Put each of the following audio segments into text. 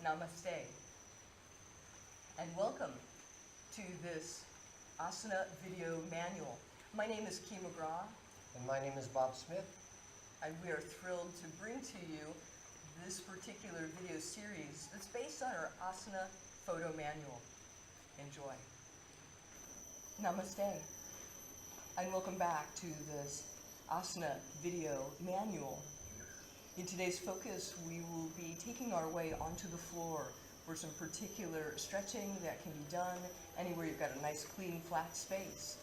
Namaste, and welcome to this Asana Video Manual. My name is Ki McGraw. And my name is Bob Smith. And we are thrilled to bring to you this particular video series that's based on our Asana Photo Manual. Enjoy. Namaste, and welcome back to this Asana Video Manual. In today's focus, we will be taking our way onto the floor for some particular stretching that can be done anywhere you've got a nice, clean, flat space.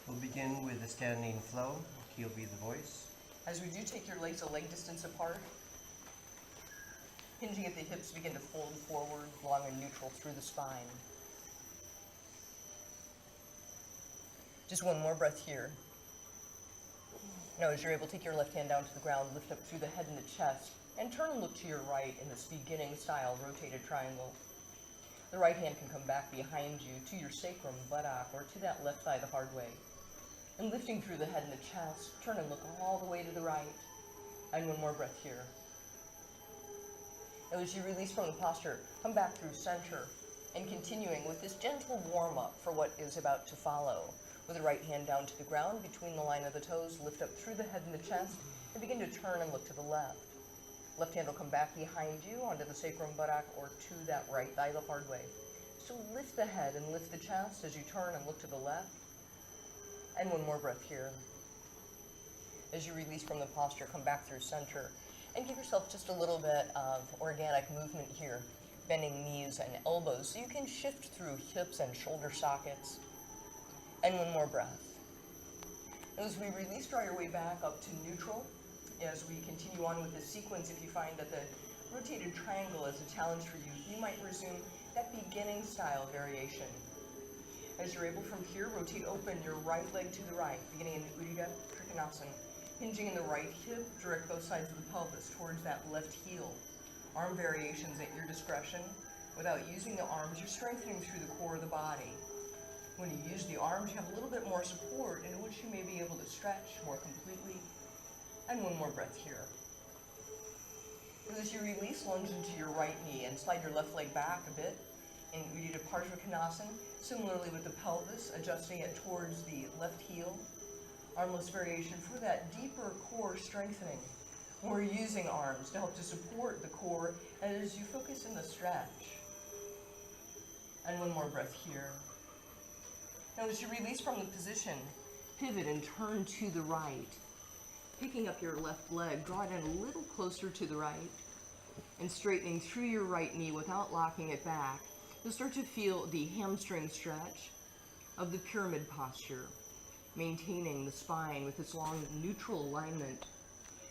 We'll begin with a standing flow. He'll be the voice. As we do, take your legs a leg distance apart. Hinging at the hips, begin to fold forward, long and neutral through the spine. Just one more breath here. Now, as you're able, take your left hand down to the ground, lift up through the head and the chest, and turn and look to your right in this beginning style rotated triangle. The right hand can come back behind you to your sacrum, buttock, or to that left thigh the hard way. And lifting through the head and the chest, turn and look all the way to the right. And one more breath here. Now, as you release from the posture, come back through center, and continuing with this gentle warm-up for what is about to follow. With the right hand down to the ground, between the line of the toes, lift up through the head and the chest, and begin to turn and look to the left. Left hand will come back behind you onto the sacrum, buttock, or to that right thigh the hard way. So lift the head and lift the chest as you turn and look to the left. And one more breath here. As you release from the posture, come back through center, and give yourself just a little bit of organic movement here, bending knees and elbows so you can shift through hips and shoulder sockets. And one more breath. As we release, draw your way back up to neutral. As we continue on with this sequence, if you find that the rotated triangle is a challenge for you, you might resume that beginning style variation. As you're able from here, rotate open your right leg to the right, beginning in Uddiyana Trikonasana. Hinging in the right hip, direct both sides of the pelvis towards that left heel. Arm variations at your discretion. Without using the arms, you're strengthening through the core of the body. When you use the arms, you have a little bit more support in which you may be able to stretch more completely. And one more breath here. As you release, lunge into your right knee and slide your left leg back a bit in Uddiyana Konasana. Similarly with the pelvis, adjusting it towards the left heel. Armless variation for that deeper core strengthening. We're using arms to help to support the core as you focus in the stretch. And one more breath here. Now, as you release from the position, pivot and turn to the right. Picking up your left leg, draw it in a little closer to the right, and straightening through your right knee without locking it back. You'll start to feel the hamstring stretch of the pyramid posture, maintaining the spine with its long neutral alignment.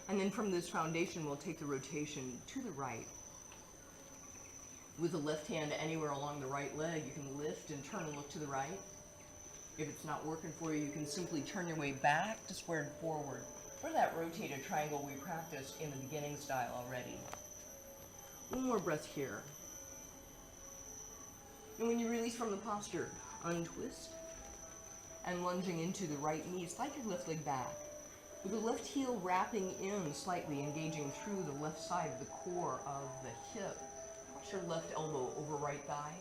And then from this foundation, we'll take the rotation to the right. With the left hand anywhere along the right leg, you can lift and turn and look to the right. If it's not working for you, you can simply turn your way back to squared forward for that rotated triangle we practiced in the beginning style already. One more breath here. And when you release from the posture, untwist, and lunging into the right knee, slide your left leg back. With the left heel wrapping in slightly, engaging through the left side of the core of the hip. Cross your left elbow over right thigh.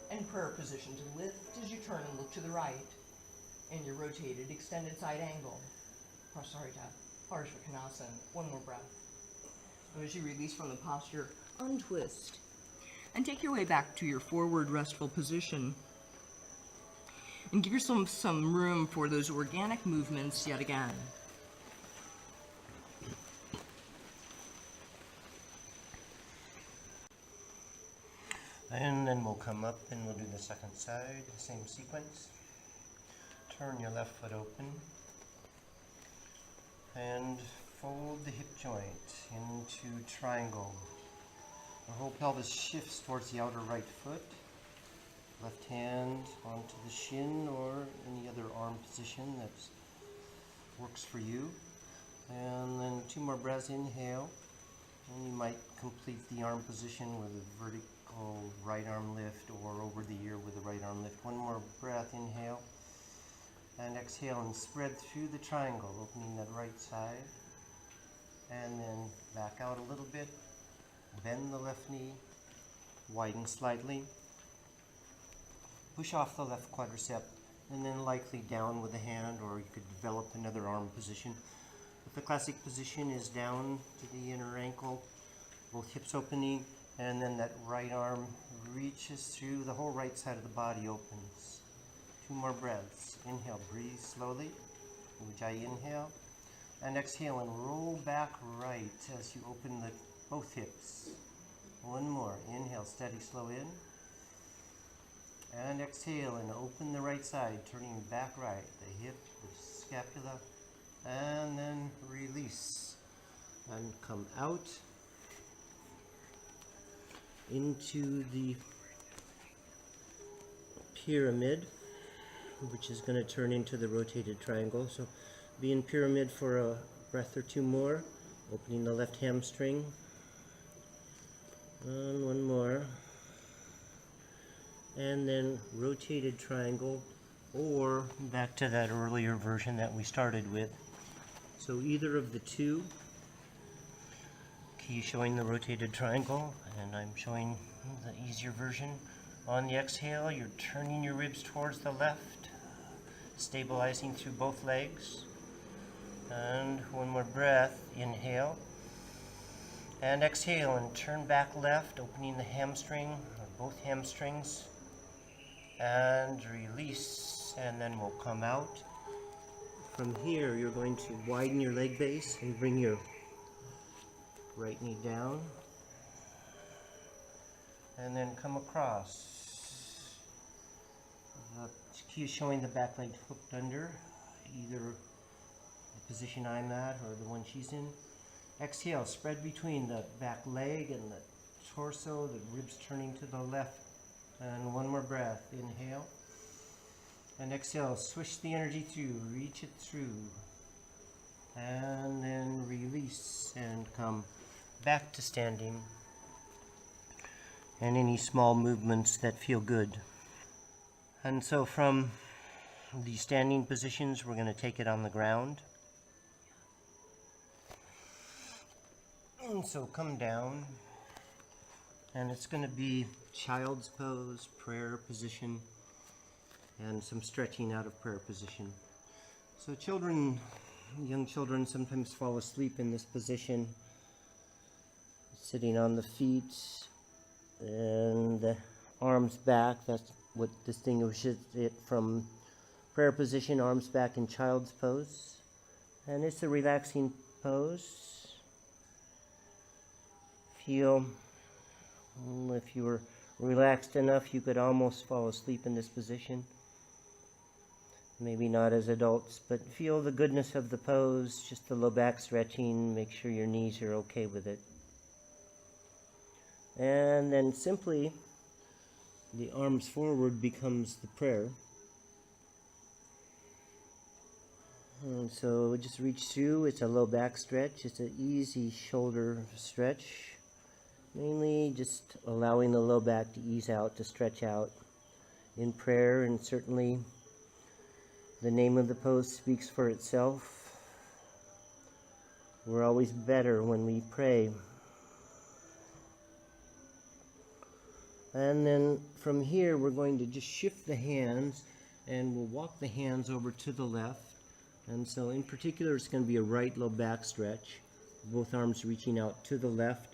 And prayer position to lift as you turn and look to the right in your rotated extended side angle. Parsva Konasana. One more breath. And as you release from the posture, untwist. And take your way back to your forward restful position. And give yourself some room for those organic movements yet again. And then we'll come up and we'll do the second side, the same sequence. Turn your left foot open and fold the hip joint into triangle. The whole pelvis shifts towards the outer right foot. Left hand onto the shin or any other arm position that works for you. And then 2 more breaths, inhale. And you might complete the arm position with a vertical right arm lift or over the ear with a right arm lift. 1 more breath, inhale. And exhale and spread through the triangle, opening that right side. and then back out a little bit, bend the left knee, widen slightly, push off the left quadricep, and then likely down with the hand, or you could develop another arm position. But the classic position is down to the inner ankle, both hips opening, and then that right arm reaches through, the whole right side of the body opens. 2 more breaths. Inhale, breathe slowly. Ujjayi inhale. And exhale and roll back right as you open both hips. 1 more. Inhale, steady, slow in. And exhale and open the right side, turning back right, the hip, the scapula, and then release. And come out into the pyramid, which is going to turn into the rotated triangle. So be in pyramid for a breath or 2 more, opening the left hamstring. And 1 more. And then rotated triangle, or back to that earlier version that we started with. So either of the two. Ki showing the rotated triangle, and I'm showing the easier version. On the exhale, you're turning your ribs towards the left, stabilizing through both legs. And 1 more breath, inhale. And exhale and turn back left, opening the hamstring, or both hamstrings. And release, and then we'll come out. From here, you're going to widen your leg base and bring your right knee down. And then come across. Ki is showing the back leg hooked under, either the position I'm at or the one she's in. Exhale, spread between the back leg and the torso, the ribs turning to the left. And 1 more breath. Inhale. And exhale. Swish the energy through. Reach it through. And then release. And come back to standing. And any small movements that feel good. And so from the standing positions, we're going to take it on the ground. And so come down. And it's going to be child's pose, prayer position, and some stretching out of prayer position. So young children sometimes fall asleep in this position, sitting on the feet and the arms back. That's what distinguishes it from prayer position, arms back in child's pose. And it's a relaxing pose. Feel if you were relaxed enough, you could almost fall asleep in this position. Maybe not as adults, but feel the goodness of the pose, just the low back stretching, make sure your knees are okay with it. And then simply, the arms forward becomes the prayer. And so just reach through, it's a low back stretch, it's an easy shoulder stretch. Mainly just allowing the low back to ease out, to stretch out in prayer, and certainly the name of the pose speaks for itself. We're always better when we pray. And then from here we're going to just shift the hands, and we'll walk the hands over to the left. And so in particular it's going to be a right low back stretch, both arms reaching out to the left.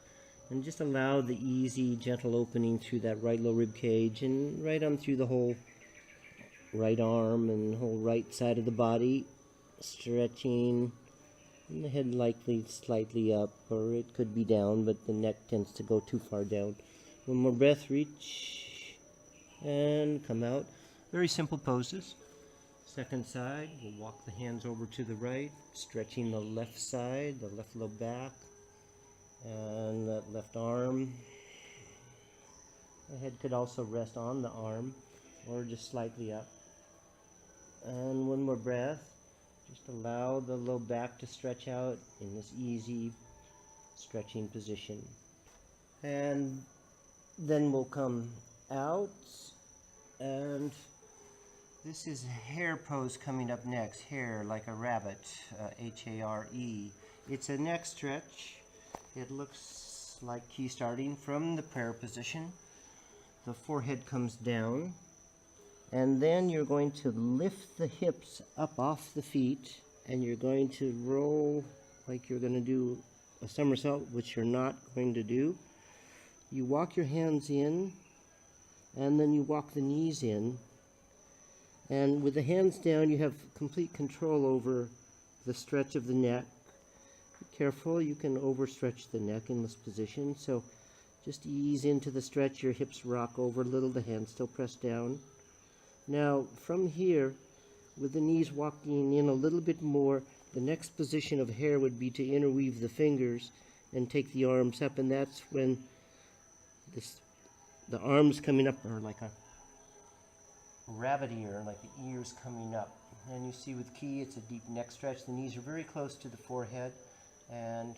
And just allow the easy, gentle opening through that right low rib cage and right on through the whole right arm and whole right side of the body, stretching, and the head likely slightly up, or it could be down, but the neck tends to go too far down. 1 more breath, reach, and come out. Very simple poses. Second side, we'll walk the hands over to the right, stretching the left side, the left low back, and that left arm. The head could also rest on the arm or just slightly up. And 1 more breath. Just allow the low back to stretch out in this easy stretching position. And then we'll come out, and This is hare pose coming up next. Hare, like a rabbit, H-A-R-E. It's a neck stretch. It looks like Ki starting from the prayer position. The forehead comes down, and then you're going to lift the hips up off the feet, and you're going to roll like you're going to do a somersault, which you're not going to do. You walk your hands in, and then you walk the knees in, and with the hands down you have complete control over the stretch of the neck. Be careful, you can overstretch the neck in this position, so just ease into the stretch. Your hips rock over a little, the hands still press down. Now from here, with the knees walking in a little bit more, the next position of hair would be to interweave the fingers and take the arms up, and that's when the arms coming up are like a rabbit ear, like the ears coming up. And you see with Ki, it's a deep neck stretch. The knees are very close to the forehead, and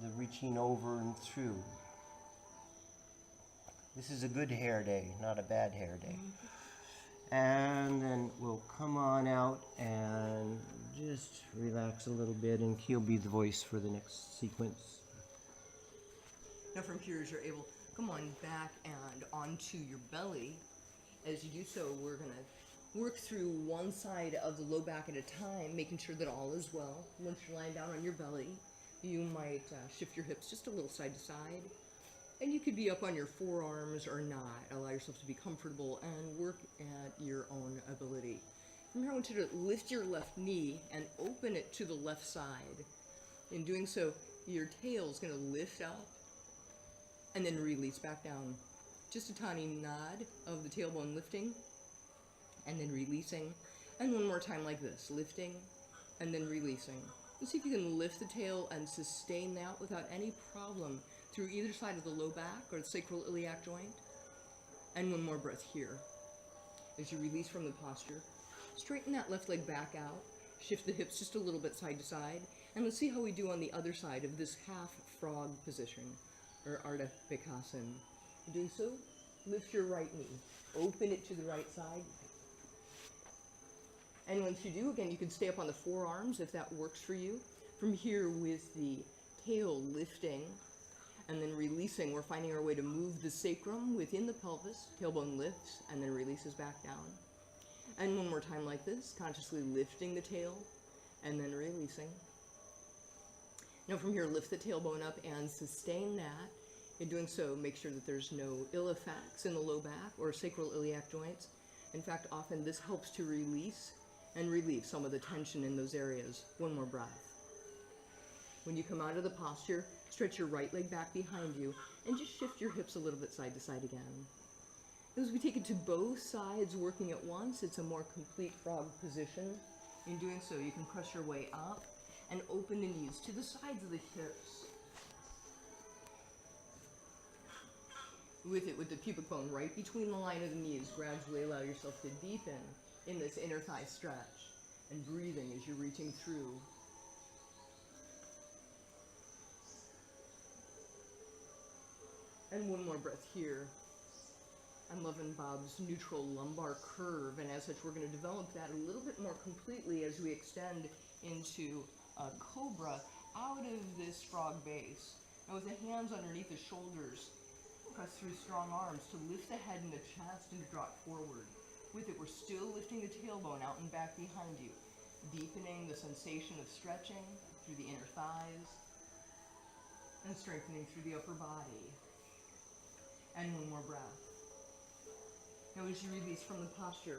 the reaching over and through. This is a good hair day, not a bad hair day. And then we'll come on out and just relax a little bit, and Ki will be the voice for the next sequence. Now from here, as you're able, come on back and onto your belly. As you do so, we're going to work through one side of the low back at a time, making sure that all is well. Once you're lying down on your belly, you might shift your hips just a little side to side. And you could be up on your forearms or not. Allow yourself to be comfortable and work at your own ability. From here, I want you to lift your left knee and open it to the left side. In doing so, your tail is going to lift up and then release back down. Just a tiny nod of the tailbone lifting and then releasing. And one more time like this, lifting and then releasing. Let's see if you can lift the tail and sustain that without any problem through either side of the low back or the sacral iliac joint. And one more breath here. As you release from the posture, straighten that left leg back out, shift the hips just a little bit side to side, and let's see how we do on the other side of this half frog position, or Ardha Bikasan. In doing so, lift your right knee, open it to the right side. And once you do, again, you can stay up on the forearms if that works for you. From here, with the tail lifting and then releasing, we're finding our way to move the sacrum within the pelvis. Tailbone lifts and then releases back down. And one more time like this, consciously lifting the tail and then releasing. Now from here, lift the tailbone up and sustain that. In doing so, make sure that there's no ill effects in the low back or sacral iliac joints. In fact, often this helps to release and relieve some of the tension in those areas. One more breath. When you come out of the posture, stretch your right leg back behind you and just shift your hips a little bit side to side again. As we take it to both sides working at once, it's a more complete frog position. In doing so, you can press your way up and open the knees to the sides of the hips. With it, with the pubic bone right between the line of the knees, gradually allow yourself to deepen in this inner thigh stretch and breathing as you're reaching through. And one more breath here. I'm loving Bob's neutral lumbar curve, and as such, we're going to develop that a little bit more completely as we extend into a cobra out of this frog base. Now with the hands underneath the shoulders, press through strong arms to lift the head and the chest and to draw it forward. With it, we're still lifting the tailbone out and back behind you, deepening the sensation of stretching through the inner thighs and strengthening through the upper body. And one more breath. Now as you release from the posture,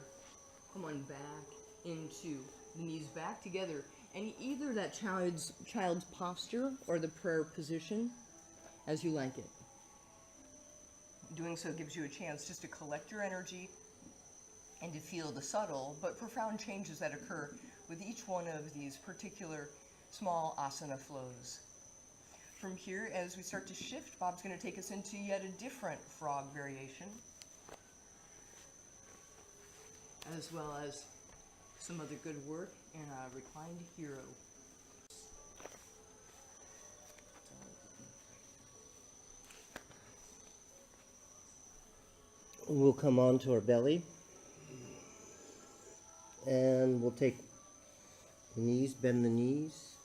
come on back into the knees back together, and either that child's posture or the prayer position as you like it. Doing so gives you a chance just to collect your energy and to feel the subtle but profound changes that occur with each one of these particular small asana flows. From here, as we start to shift, Bob's going to take us into yet a different frog variation, as well as some other good work in a reclined hero. We'll come on to our belly, and we'll take the knees, bend the knees,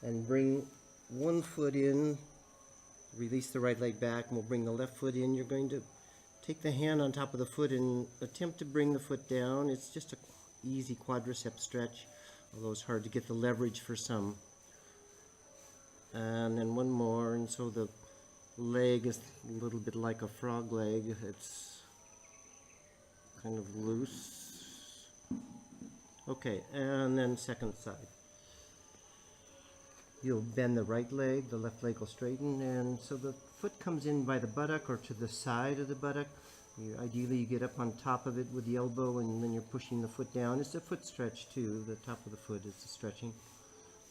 and bring one foot in, release the right leg back, and we'll bring the left foot in. You're going to take the hand on top of the foot and attempt to bring the foot down. It's just an easy quadricep stretch, although it's hard to get the leverage for some. And then one more, and so the leg is a little bit like a frog leg. It's kind of loose. Okay, and then second side. You'll bend the right leg, the left leg will straighten, and so the foot comes in by the buttock or to the side of the buttock. Ideally you get up on top of it with the elbow, and then you're pushing the foot down. It's a foot stretch too, the top of the foot is the stretching.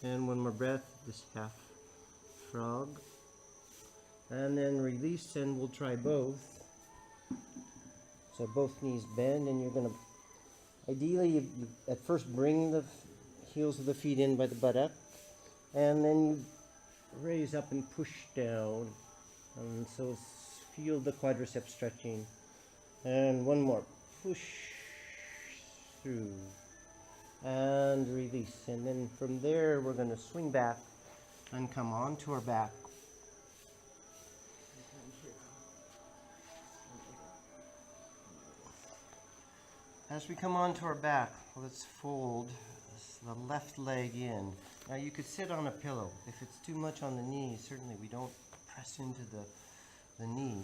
And one more breath, this half frog. And then release, and we'll try both. So both knees bend, and you're going to, ideally you at first bring the heels of the feet in by the buttock, and then you raise up and push down, and so feel the quadricep stretching. And one more, push through and release, and then from there we're going to swing back and come onto our back. As we come onto our back, let's fold the left leg in. Now you could sit on a pillow. If it's too much on the knee, certainly we don't press into the knee.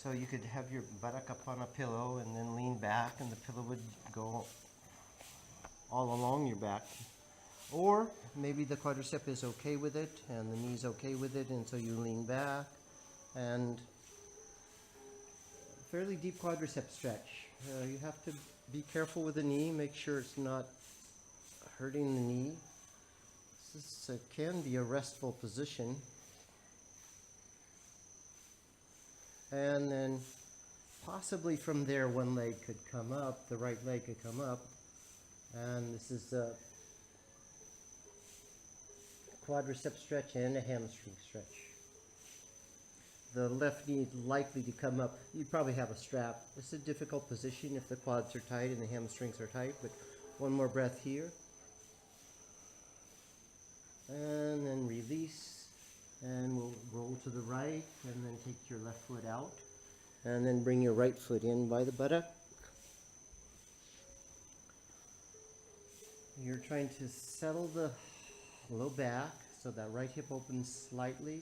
So you could have your buttock up on a pillow and then lean back, and the pillow would go all along your back. Or maybe the quadricep is okay with it and the knee's okay with it, and so you lean back, and fairly deep quadricep stretch. You have to be careful with the knee, make sure it's not hurting the knee. This can be a restful position. And then possibly from there one leg could come up, the right leg could come up, and this is a quadricep stretch and a hamstring stretch. The left knee is likely to come up. You probably have a strap. It's a difficult position if the quads are tight and the hamstrings are tight, but one more breath here. And then release, and we'll roll to the right, and then take your left foot out, and then bring your right foot in by the buttock. You're trying to settle the low back so that right hip opens slightly,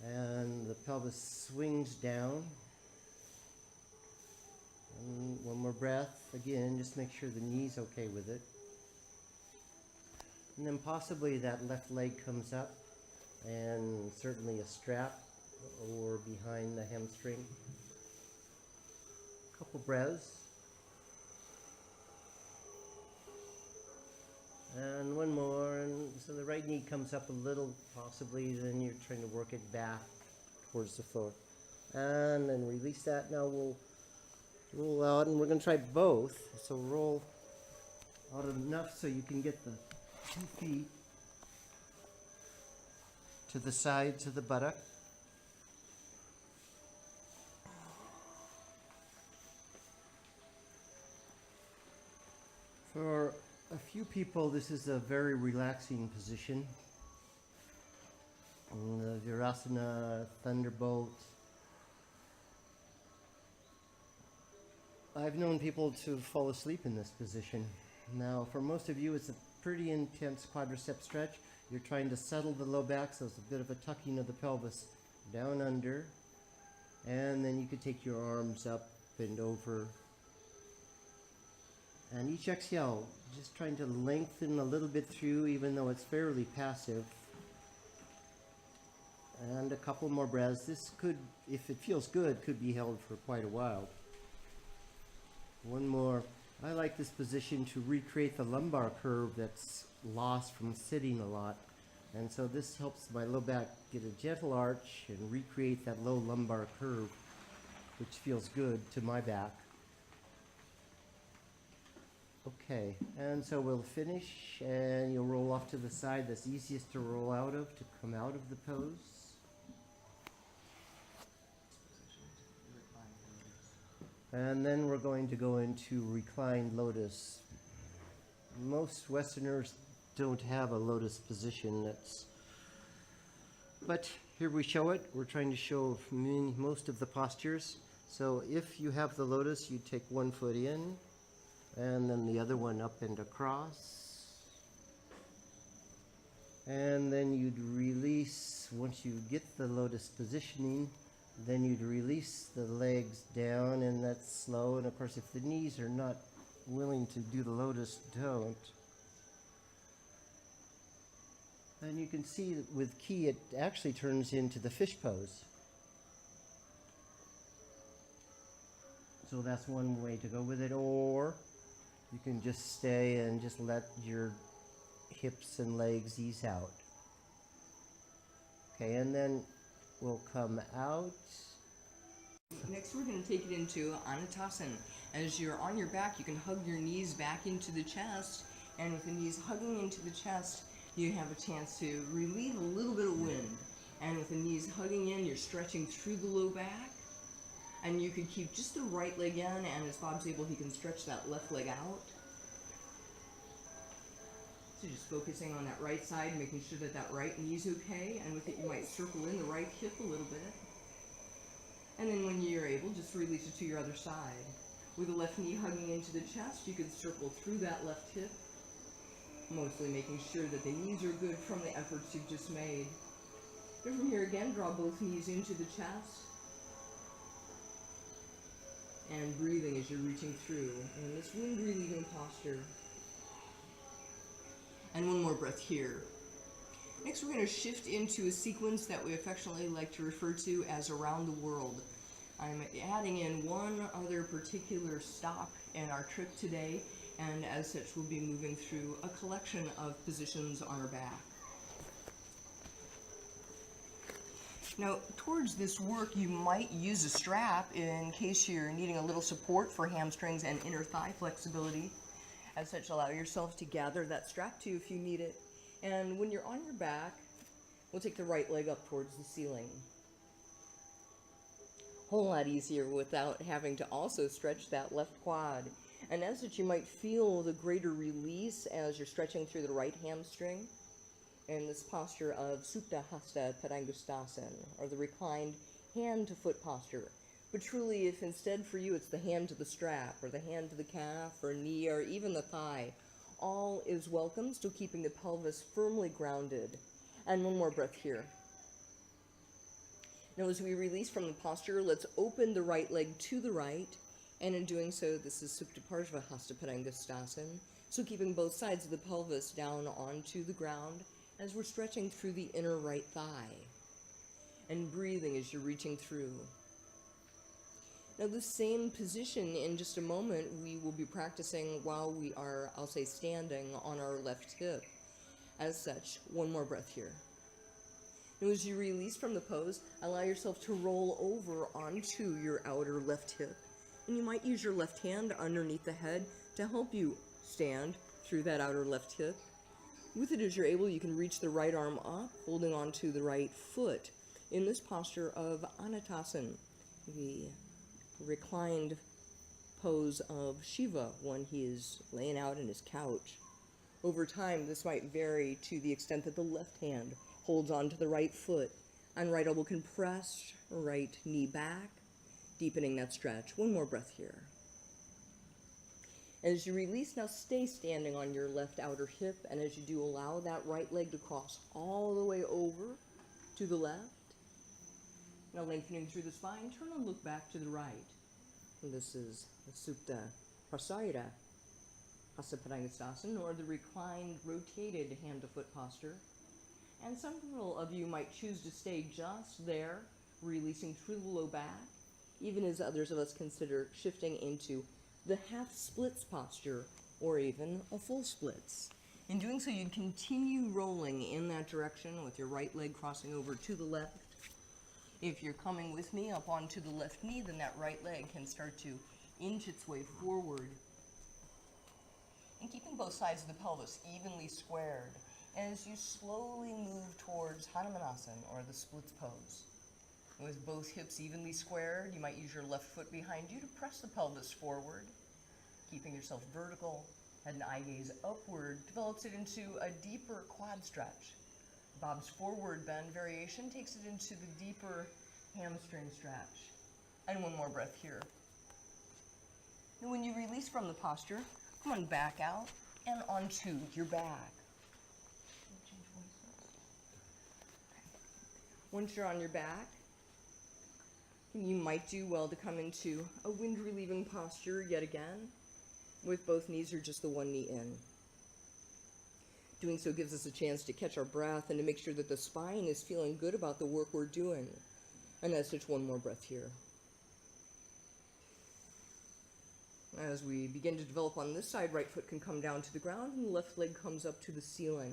and the pelvis swings down. And one more breath. Again, just make sure the knee's okay with it. And then possibly that left leg comes up, and certainly a strap or behind the hamstring. A couple breaths. And one more, and so the right knee comes up a little, possibly, then you're trying to work it back towards the floor. And then release that. Now we'll roll out, and we're going to try both. So roll out enough so you can get the 2 feet to the sides of the buttock. For a few people, this is a very relaxing position. And the Virasana Thunderbolt. I've known people to fall asleep in this position. Now, for most of you, it's a pretty intense quadricep stretch. You're trying to settle the low back, so it's a bit of a tucking of the pelvis down under. And then you could take your arms up and over. And each exhale, just trying to lengthen a little bit through, even though it's fairly passive. And a couple more breaths. This could, if it feels good, could be held for quite a while. One more. I like this position to recreate the lumbar curve that's lost from sitting a lot. And so this helps my low back get a gentle arch and recreate that low lumbar curve, which feels good to my back. Okay, and so we'll finish, and you'll roll off to the side that's easiest to roll out of, to come out of the pose. And then we're going to go into reclined lotus. Most Westerners don't have a lotus position. But here we show it. We're trying to show most of the postures. So if you have the lotus, you take one foot in, and then the other one up and across. And then you'd release, once you get the lotus positioning, then you'd release the legs down, and that's slow. And of course, if the knees are not willing to do the lotus, don't. And you can see that with Ki, it actually turns into the fish pose. So that's one way to go with it, or you can just stay and just let your hips and legs ease out. Okay, and then we'll come out. Next, we're going to take it into Anatasana. As you're on your back, you can hug your knees back into the chest, and with the knees hugging into the chest, you have a chance to relieve a little bit of wind. And with the knees hugging in, you're stretching through the low back, and you could keep just the right leg in, and as Bob's able, he can stretch that left leg out. So just focusing on that right side, making sure that that right knee's okay, and with it you might circle in the right hip a little bit. And then when you're able, just release it to your other side. With the left knee hugging into the chest, you can circle through that left hip, mostly making sure that the knees are good from the efforts you've just made. And from here again, draw both knees into the chest. And breathing as you're reaching through in this wind relieving posture. And one more breath here. Next, we're going to shift into a sequence that we affectionately like to refer to as around the world. I'm adding in one other particular stop in our trip today, and as such we'll be moving through a collection of positions on our back. Now, towards this work, you might use a strap in case you're needing a little support for hamstrings and inner thigh flexibility. As such, allow yourself to gather that strap to you if you need it. And when you're on your back, we'll take the right leg up towards the ceiling. Whole lot easier without having to also stretch that left quad. And as such, you might feel the greater release as you're stretching through the right hamstring in this posture of Supta Hasta Padangustasana, or the reclined hand-to-foot posture. But truly, if instead for you it's the hand to the strap, or the hand to the calf, or knee, or even the thigh, all is welcome, still keeping the pelvis firmly grounded. And one more breath here. Now as we release from the posture, let's open the right leg to the right, and in doing so, this is Supta Parshva Hasta Padangustasana, so keeping both sides of the pelvis down onto the ground as we're stretching through the inner right thigh, and breathing as you're reaching through. Now this same position in just a moment we will be practicing while we are, I'll say, standing on our left hip. As such, one more breath here. Now as you release from the pose, allow yourself to roll over onto your outer left hip. And you might use your left hand underneath the head to help you stand through that outer left hip. With it as you're able, you can reach the right arm up, holding onto the right foot in this posture of Anatasana, the reclined pose of Shiva when he is laying out in his couch. Over time, this might vary to the extent that the left hand holds onto the right foot, and right elbow can press, right knee back, deepening that stretch. One more breath here. As you release, now stay standing on your left outer hip, and as you do, allow that right leg to cross all the way over to the left. Now lengthening through the spine, turn and look back to the right. And this is the Supta Prasarita Hasta Padangustasana, or the reclined, rotated hand-to-foot posture. And several of you might choose to stay just there, releasing through the low back, even as others of us consider shifting into the half splits posture, or even a full splits. In doing so, you'd continue rolling in that direction with your right leg crossing over to the left. If you're coming with me up onto the left knee, then that right leg can start to inch its way forward. And keeping both sides of the pelvis evenly squared as you slowly move towards Hanumanasana, or the splits pose. With both hips evenly squared, you might use your left foot behind you to press the pelvis forward, keeping yourself vertical Head and eye gaze upward develops it into a deeper quad stretch. Bob's forward bend variation takes it into the deeper hamstring stretch. And one more breath here. Now when you release from the posture, come on back out and onto your back. Once you're on your back, you might do well to come into a wind relieving posture yet again, with both knees or just the one knee in. Doing so gives us a chance to catch our breath and to make sure that the spine is feeling good about the work we're doing. And as such, one more breath here. As we begin to develop on this side, right foot can come down to the ground and the left leg comes up to the ceiling.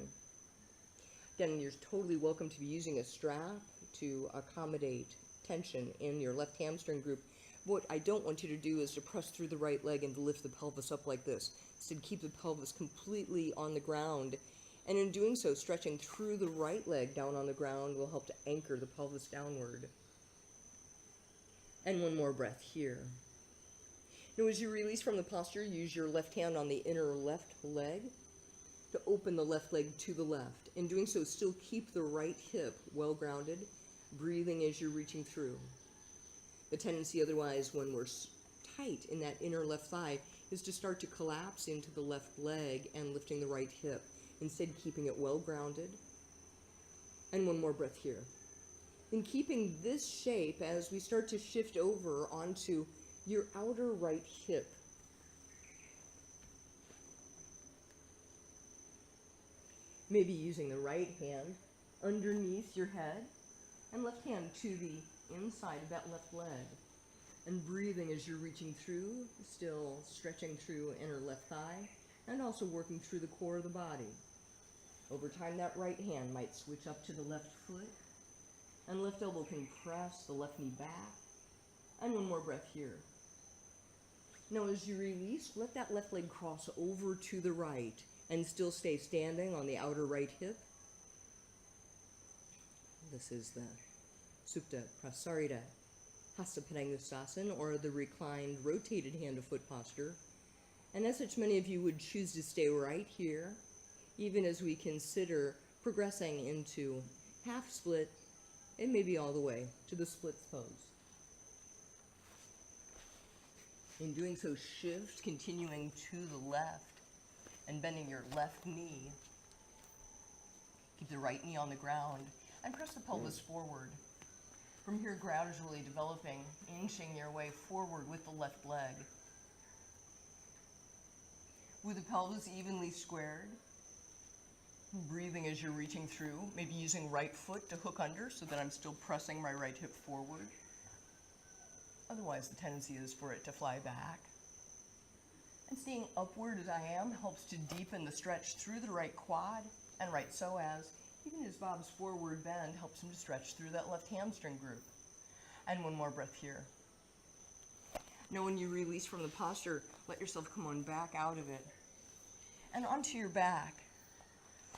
Again, you're totally welcome to be using a strap to accommodate tension in your left hamstring group. What I don't want you to do is to press through the right leg and to lift the pelvis up like this. Instead, keep the pelvis completely on the ground. And in doing so, stretching through the right leg down on the ground will help to anchor the pelvis downward. And one more breath here. Now, as you release from the posture, use your left hand on the inner left leg to open the left leg to the left. In doing so, still keep the right hip well grounded, breathing as you're reaching through. The tendency otherwise when we're tight in that inner left thigh is to start to collapse into the left leg and lifting the right hip, instead keeping it well grounded. And one more breath here. In keeping this shape as we start to shift over onto your outer right hip. Maybe using the right hand underneath your head and left hand to the inside of that left leg. And breathing as you're reaching through, still stretching through inner left thigh and also working through the core of the body. Over time, that right hand might switch up to the left foot and left elbow can press the left knee back. And one more breath here. Now as you release, let that left leg cross over to the right and still stay standing on the outer right hip. This is the Supta Prasarita Hasta Padangusthasana, or the reclined rotated hand to foot posture. And as such, many of you would choose to stay right here, even as we consider progressing into half split and maybe all the way to the split pose. In doing so, shift, continuing to the left and bending your left knee. Keep the right knee on the ground and press the pelvis forward. From here, gradually developing, inching your way forward with the left leg. With the pelvis evenly squared, breathing as you're reaching through, maybe using right foot to hook under so that I'm still pressing my right hip forward. Otherwise, the tendency is for it to fly back. And staying upward as I am helps to deepen the stretch through the right quad and right psoas, even as Bob's forward bend helps him to stretch through that left hamstring group. And one more breath here. Now when you release from the posture, let yourself come on back out of it and onto your back.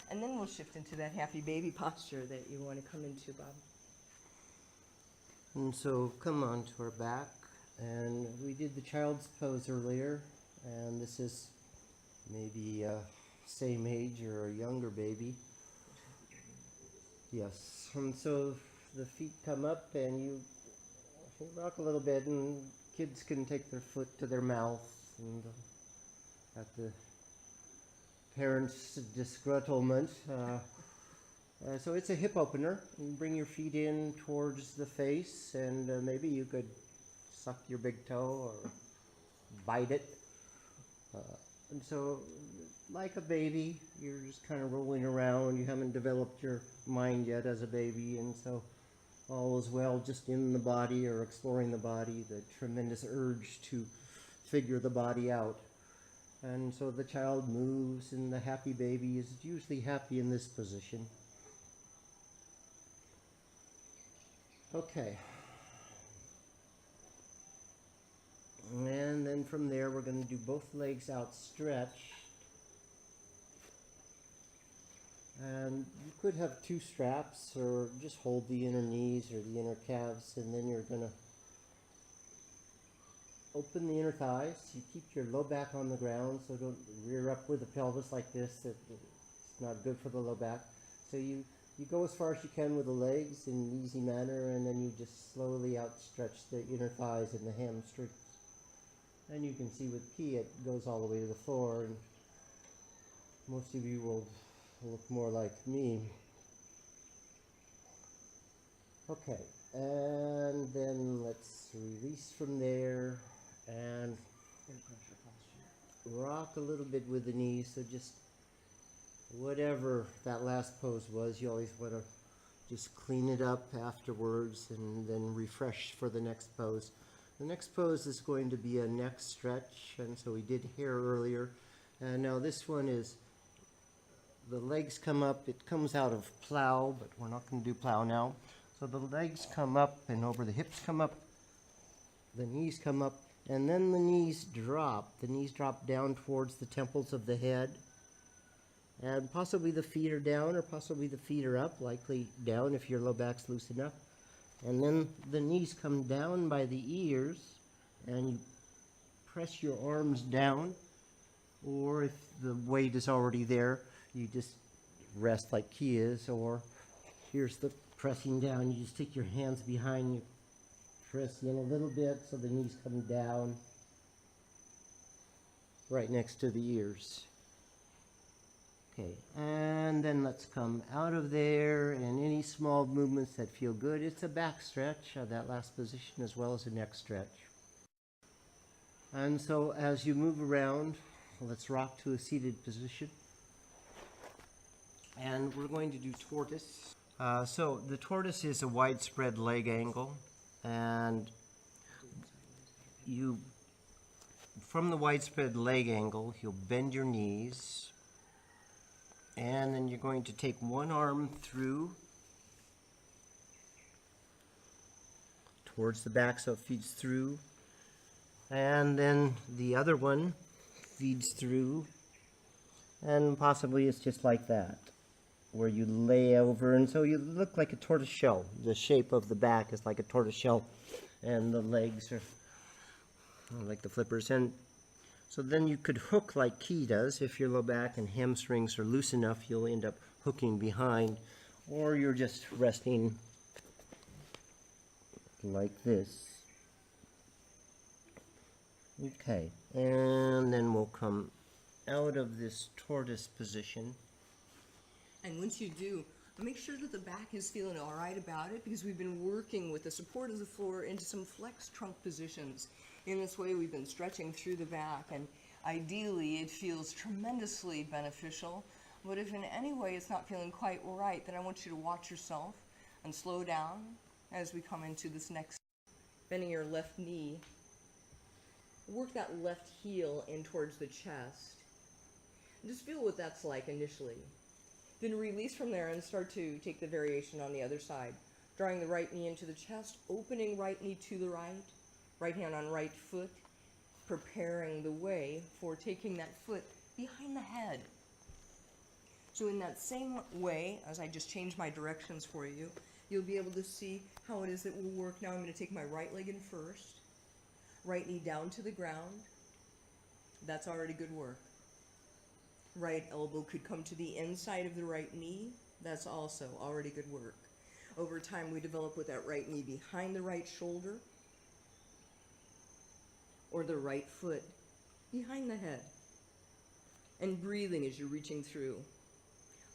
And then we'll shift into that happy baby posture that you want to come into, Bob. And so come on to our back, and we did the child's pose earlier, and this is maybe same age or a younger baby. Yes, and so the feet come up and you rock a little bit, and kids can take their foot to their mouth, and at the parents' disgruntlement. So it's a hip opener. You bring your feet in towards the face, and maybe you could suck your big toe or bite it. And so, like a baby, you're just kind of rolling around. You haven't developed your mind yet as a baby, and so all is well just in the body or exploring the body, the tremendous urge to figure the body out. And so the child moves, and the happy baby is usually happy in this position. Okay. And then from there, we're going to do both legs outstretched. And you could have two straps, or just hold the inner knees or the inner calves, and then you're going to open the inner thighs. You keep your low back on the ground, so don't rear up with the pelvis like this. It's not good for the low back. So you go as far as you can with the legs in an easy manner, and then you just slowly outstretch the inner thighs and the hamstrings. And you can see with Ki, it goes all the way to the floor, and most of you will look more like me. Okay, and then let's release from there and rock a little bit with the knees. So just whatever that last pose was, you always want to just clean it up afterwards and then refresh for the next pose. The next pose is going to be a neck stretch, and so we did hair earlier. And now this one is the legs come up. It comes out of plow, but we're not going to do plow now. So the legs come up and over, the hips come up, the knees come up, and then the knees drop. The knees drop down towards the temples of the head. And possibly the feet are down, or possibly the feet are up, likely down if your low back's loose enough. And then the knees come down by the ears, and you press your arms down, or if the weight is already there, you just rest like Ki is, or here's the pressing down. You just take your hands behind you, press in a little bit so the knees come down right next to the ears. Okay, and then let's come out of there, and any small movements that feel good. It's a back stretch, that last position, as well as a neck stretch. And so as you move around, let's rock to a seated position. And we're going to do tortoise. So the tortoise is a widespread leg angle, and from the widespread leg angle, you'll bend your knees, and then you're going to take one arm through towards the back so it feeds through, and then the other one feeds through, and possibly it's just like that, where you lay over, and so you look like a tortoise shell. The shape of the back is like a tortoise shell, and the legs are like the flippers. And so then you could hook like Ki does. If your low back and hamstrings are loose enough, you'll end up hooking behind, or you're just resting like this. Okay, and then we'll come out of this tortoise position. And once you do, make sure that the back is feeling all right about it, because we've been working with the support of the floor into some flex trunk positions. In this way, we've been stretching through the back, and ideally it feels tremendously beneficial. But if in any way it's not feeling quite right, then I want you to watch yourself and slow down as we come into this next. Bending your left knee, work that left heel in towards the chest. Just feel what that's like initially. Then release from there and start to take the variation on the other side. Drawing the right knee into the chest, opening right knee to the right, right hand on right foot, preparing the way for taking that foot behind the head. So in that same way, as I just changed my directions for you, you'll be able to see how it is that will work. Now I'm going to take my right leg in first, right knee down to the ground. That's already good work. Right elbow could come to the inside of the right knee. That's also already good work. Over time, we develop with that right knee behind the right shoulder, or the right foot behind the head. And breathing as you're reaching through.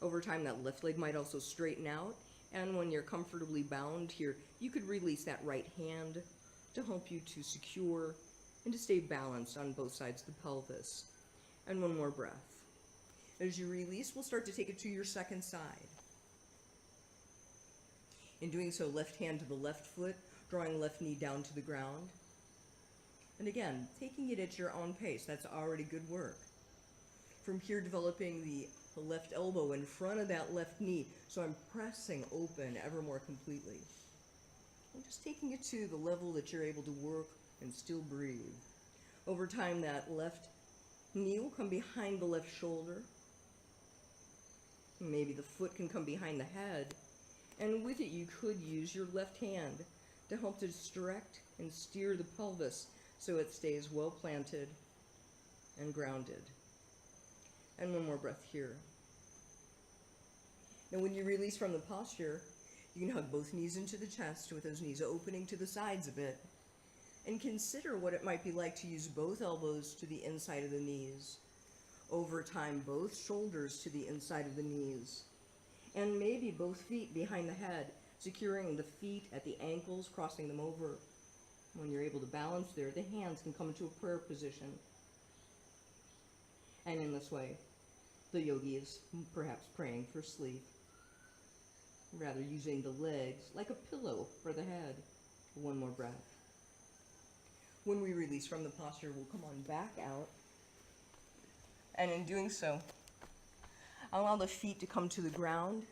Over time, that left leg might also straighten out, and when you're comfortably bound here, you could release that right hand to help you to secure and to stay balanced on both sides of the pelvis. And one more breath. As you release, we'll start to take it to your second side. In doing so, left hand to the left foot, drawing left knee down to the ground. And again, taking it at your own pace. That's already good work. From here, developing the left elbow in front of that left knee, so I'm pressing open ever more completely. And just taking it to the level that you're able to work and still breathe. Over time, that left knee will come behind the left shoulder. Maybe the foot can come behind the head. And with it, you could use your left hand to help to direct and steer the pelvis so it stays well planted and grounded. And one more breath here. Now when you release from the posture, you can hug both knees into the chest with those knees opening to the sides a bit. And consider what it might be like to use both elbows to the inside of the knees. Over time, both shoulders to the inside of the knees. And maybe both feet behind the head, securing the feet at the ankles, crossing them over. When you're able to balance there, the hands can come into a prayer position. And in this way, the yogi is perhaps praying for sleep, rather using the legs like a pillow for the head. One more breath. When we release from the posture, we'll come on back out. And in doing so, allow the feet to come to the ground,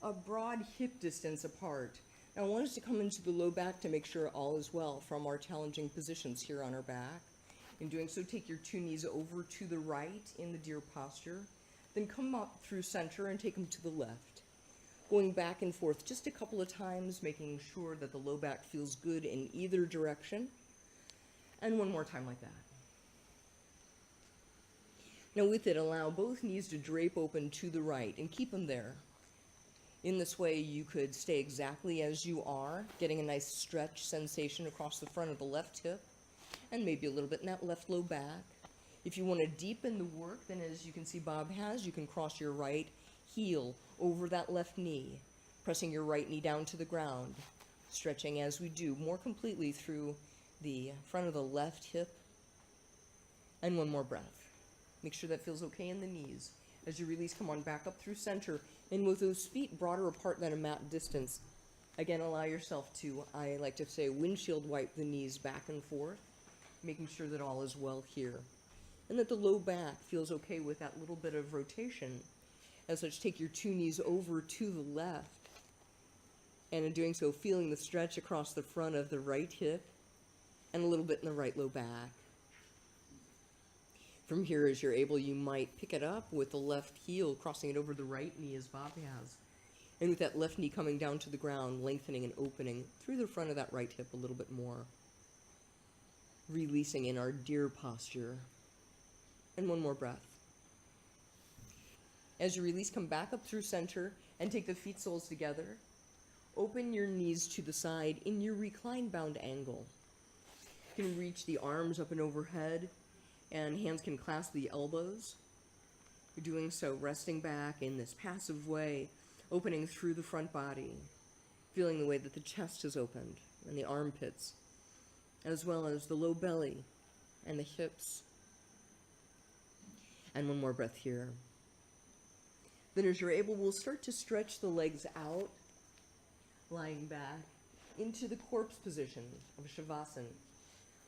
a broad hip distance apart. Now I want us to come into the low back to make sure all is well from our challenging positions here on our back. In doing so, take your two knees over to the right in the deer posture, then come up through center and take them to the left. Going back and forth just a couple of times, making sure that the low back feels good in either direction. And one more time like that. Now with it, allow both knees to drape open to the right and keep them there. In this way, you could stay exactly as you are, getting a nice stretch sensation across the front of the left hip, and maybe a little bit in that left low back. If you want to deepen the work, then as you can see Bob has, you can cross your right heel over that left knee, pressing your right knee down to the ground, stretching as we do more completely through the front of the left hip. And one more breath. Make sure that feels okay in the knees. As you release, come on back up through center, and with those feet broader apart than a mat distance, again allow yourself to, I like to say, windshield wipe the knees back and forth, making sure that all is well here. And that the low back feels okay with that little bit of rotation. As such, take your two knees over to the left, and in doing so, feeling the stretch across the front of the right hip, and a little bit in the right low back. From here, as you're able, you might pick it up with the left heel, crossing it over the right knee as Bob has. And with that left knee coming down to the ground, lengthening and opening through the front of that right hip a little bit more. Releasing in our deer posture. And one more breath. As you release, come back up through center and take the feet soles together. Open your knees to the side in your recline bound angle. You can reach the arms up and overhead, and hands can clasp the elbows. You're doing so resting back in this passive way, opening through the front body, feeling the way that the chest is opened and the armpits, as well as the low belly and the hips. And one more breath here. Then as you're able, we'll start to stretch the legs out, lying back into the corpse position of Shavasana.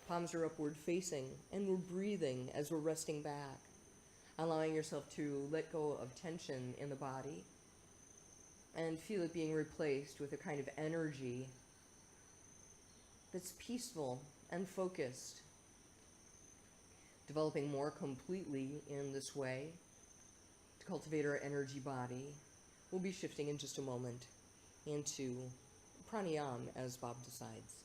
Palms are upward facing, and we're breathing as we're resting back, allowing yourself to let go of tension in the body and feel it being replaced with a kind of energy that's peaceful and focused. Developing more completely in this way to cultivate our energy body. We'll be shifting in just a moment into pranayama as Bob decides.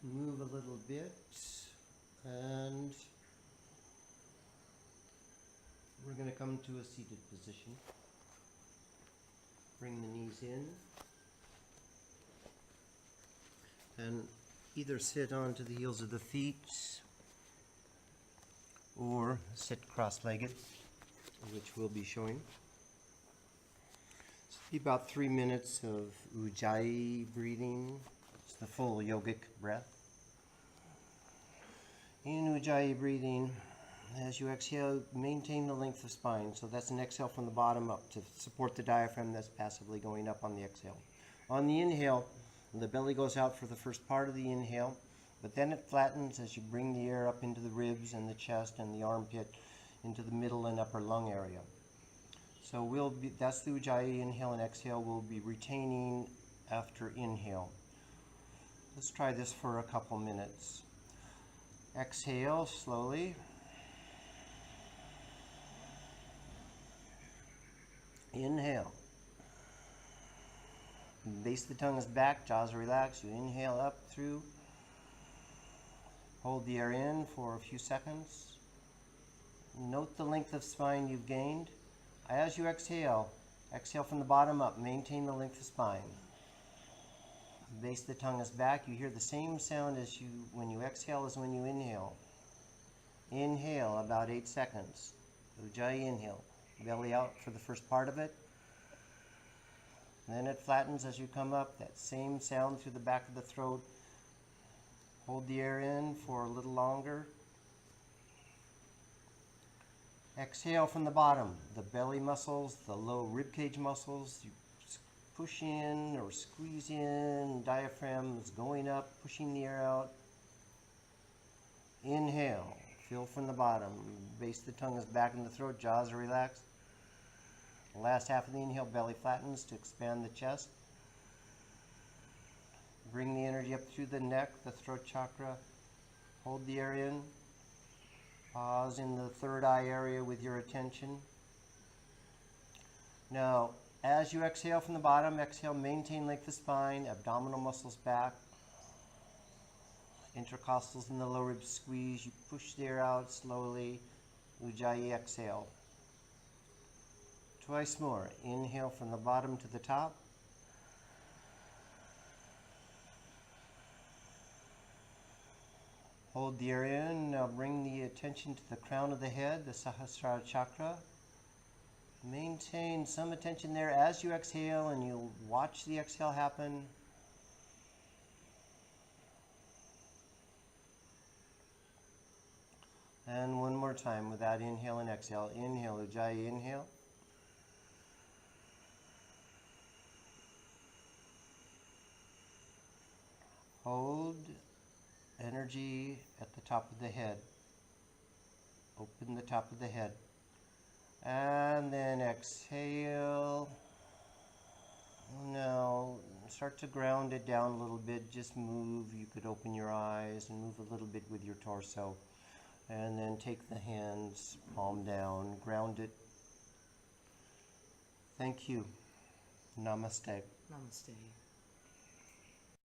Move a little bit, and we're going to come to a seated position. Bring the knees in, and either sit onto the heels of the feet or sit cross-legged, which we'll be showing. It's be about 3 minutes of Ujjayi breathing. It's the full yogic breath. In Ujjayi breathing, as you exhale, maintain the length of spine. So that's an exhale from the bottom up to support the diaphragm that's passively going up on the exhale. On the inhale, the belly goes out for the first part of the inhale, but then it flattens as you bring the air up into the ribs and the chest and the armpit, into the middle and upper lung area. So that's the Ujjayi inhale and exhale. We'll be retaining after inhale. Let's try this for a couple minutes. Exhale slowly. Inhale. Base of the tongue is back, jaws are relaxed. You inhale up through. Hold the air in for a few seconds. Note the length of spine you've gained. As you exhale, exhale from the bottom up. Maintain the length of spine. Base of the tongue is back. You hear the same sound as when you exhale as when you inhale. Inhale about 8 seconds. Ujjayi inhale. Belly out for the first part of it. Then it flattens as you come up. That same sound through the back of the throat. Hold the air in for a little longer. Exhale from the bottom. The belly muscles, the low rib cage muscles. You push in or squeeze in. Diaphragm is going up, pushing the air out. Inhale. Feel from the bottom. Base of the tongue is back in the throat. Jaws are relaxed. The last half of the inhale, belly flattens to expand the chest. Bring the energy up through the neck, the throat chakra. Hold the air in. Pause in the third eye area with your attention. Now, as you exhale from the bottom, exhale, maintain length of spine, abdominal muscles back. Intercostals in the lower ribs squeeze. You push the air out slowly. Ujjayi exhale. Twice more. Inhale from the bottom to the top. Hold the air in. Now bring the attention to the crown of the head, the Sahasrara chakra. Maintain some attention there as you exhale, and you'll watch the exhale happen. And one more time with that inhale and exhale. Inhale, Ujjayi, inhale. Hold energy at the top of the head. Open the top of the head. And then exhale. Now start to ground it down a little bit. Just move. You could open your eyes and move a little bit with your torso. And then take the hands, palm down, ground it. Thank you. Namaste. Namaste.